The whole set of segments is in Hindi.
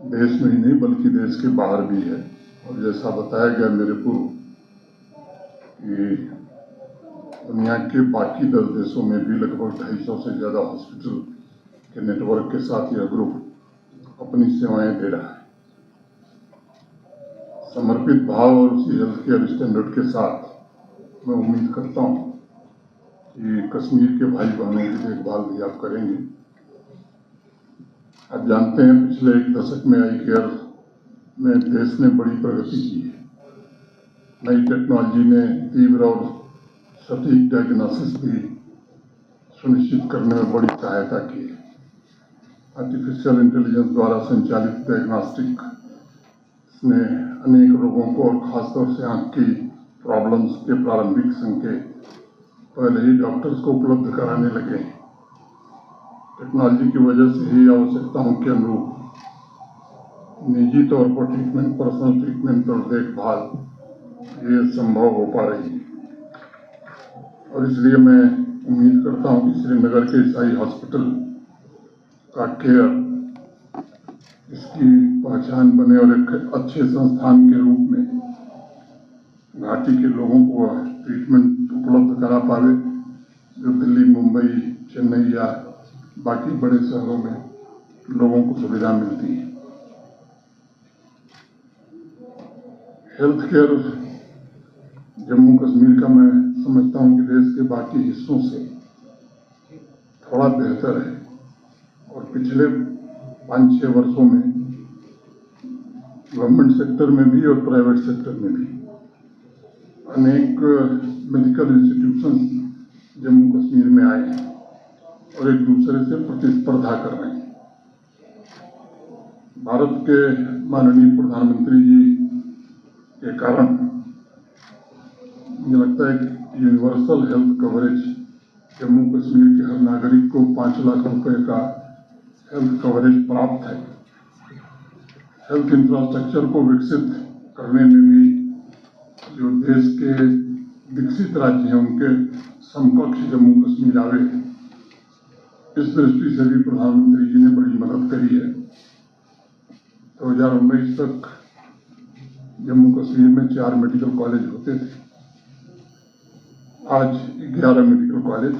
देश में ही नहीं बल्कि देश के बाहर भी है। और जैसा बताया गया मेरे पूर्व कि दुनिया के बाकी 10 देशों में भी लगभग 250 से ज़्यादा हॉस्पिटल के नेटवर्क के साथ यह ग्रुप अपनी सेवाएं दे रहा है। समर्पित भाव और उसी हेल्थ केयर स्टैंडर्ड के साथ मैं उम्मीद करता हूं कि कश्मीर के भाई बहनों की देखभाल भी आप करेंगे। आप जानते हैं पिछले 1 दशक में आई केयर में देश ने बड़ी प्रगति की है। नई टेक्नोलॉजी ने तीव्र और सटीक डायग्नोसिस भी सुनिश्चित करने में बड़ी सहायता की है। आर्टिफिशियल इंटेलिजेंस द्वारा संचालित डायग्नोस्टिक ने अनेक रोगों को और खासतौर से आंख की प्रॉब्लम्स के प्रारंभिक संकेत पहले ही डॉक्टर्स को उपलब्ध कराने लगे हैं। टेक्नोलॉजी की वजह से ही आवश्यकताओं के अनुरूप निजी तौर पर ट्रीटमेंट, पर्सनल ट्रीटमेंट और देखभाल ये संभव हो पा रही है। और इसलिए मैं उम्मीद करता हूं कि श्रीनगर के ईसाई हॉस्पिटल का केयर इसकी पहचान बने और एक अच्छे संस्थान के रूप में घाटी के लोगों को ट्रीटमेंट उपलब्ध करा पावे, जो दिल्ली, मुंबई, चेन्नई या बाकी बड़े शहरों में लोगों को सुविधा मिलती है। हेल्थ केयर जम्मू कश्मीर का मैं समझता हूं कि देश के बाकी हिस्सों से थोड़ा बेहतर है। और पिछले 5-6 वर्षों में गवर्नमेंट सेक्टर में भी और प्राइवेट सेक्टर में भी अनेक मेडिकल इंस्टीट्यूशन जम्मू कश्मीर में आए हैं और एक दूसरे से प्रतिस्पर्धा कर रहे हैं। भारत के माननीय प्रधानमंत्री जी के कारण मुझे लगता है कि universal health coverage Jammu Kashmir के हर नागरिक को 5 लाख रुपए का हेल्थ कवरेज प्राप्त है। हेल्थ इंफ्रास्ट्रक्चर को विकसित करने में भी जो देश के विकसित राज्य हैं उनके समकक्ष जम्मू कश्मीर आवे, इस दृष्टि से भी प्रधानमंत्री जी ने बड़ी मदद करी है। 2019 तक जम्मू कश्मीर में 4 मेडिकल कॉलेज होते थे, आज 11 मेडिकल कॉलेज।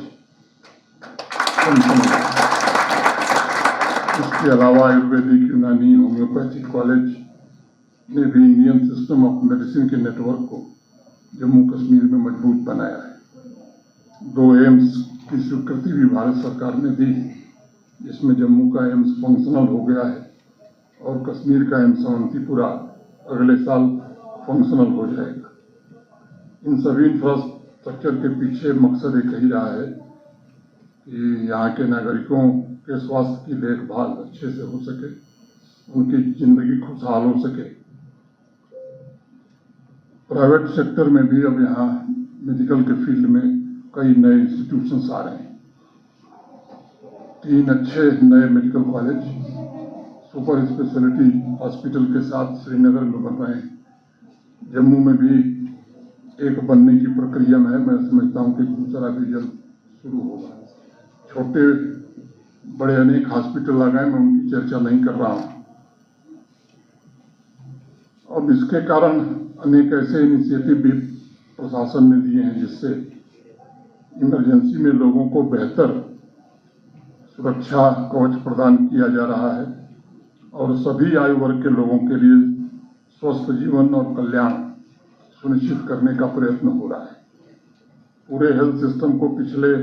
इसके अलावा आयुर्वेदिक, यूनानी, होम्योपैथिक कॉलेज ने भी इंडियन सिस्टम ऑफ मेडिसिन के नेटवर्क को जम्मू कश्मीर में मजबूत बनाया है। 2 एम्स की स्वीकृति भी भारत सरकार ने दी, जिसमें जम्मू का एम्स फंक्शनल हो गया है और कश्मीर का एम्स अवंतीपुरा अगले साल फंक्शनल हो जाएगा। इन सभी इंफ्रास्ट्रक्चर के पीछे मकसद एक ही रहा है कि यहाँ के नागरिकों के स्वास्थ्य की देखभाल अच्छे से हो सके, उनकी जिंदगी खुशहाल हो सके। प्राइवेट सेक्टर में भी अब यहाँ मेडिकल के फील्ड में कई नए इंस्टीट्यूशंस आ रहे हैं। 3 अच्छे नए medical college super speciality hospital के साथ श्रीनगर में बन रहे हैं। जम्मू में भी एक बनने की प्रक्रिया में है। मैं समझता हूँ कि दूसरा भी जल्द शुरू होगा। छोटे बड़े अनेक हॉस्पिटल आ गए, मैं उनकी चर्चा नहीं कर रहा हूँ। अब इसके कारण अनेक ऐसे इनिशिएटिव भी प्रशासन ने दिए हैं जिससे इमरजेंसी में लोगों को बेहतर सुरक्षा कवच प्रदान किया जा रहा है और सभी आयु वर्ग के लोगों के लिए स्वस्थ जीवन और कल्याण सुनिश्चित करने का प्रयत्न हो रहा है। पूरे हेल्थ सिस्टम को पिछले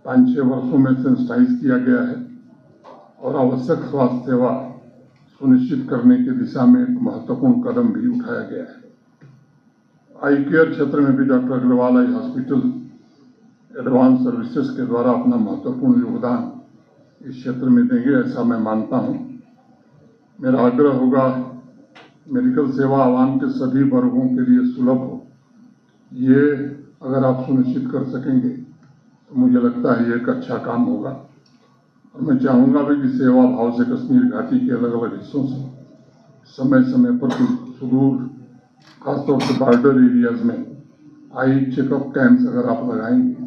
5-6 वर्षों में सेंसिटाइज किया गया है और आवश्यक स्वास्थ्य सेवा सुनिश्चित करने की दिशा में एक महत्वपूर्ण कदम भी उठाया गया है। आई केयर क्षेत्र में भी doctor Agarwal eye hospital advance services के द्वारा अपना महत्वपूर्ण योगदान इस क्षेत्र में देंगे, ऐसा मैं मानता हूं। मेरा आग्रह होगा मेडिकल सेवा आवाम के सभी वर्गों के लिए सुलभ हो। ये अगर आप सुनिश्चित कर सकेंगे तो मुझे लगता है ये एक अच्छा काम होगा। और मैं चाहूँगा भी कि सेवा भाव से कश्मीर घाटी के अलग अलग हिस्सों से समय समय पर सुदूर खासतौर से बॉर्डर एरियाज में आई चेकअप कैंप्स अगर आप लगाएंगे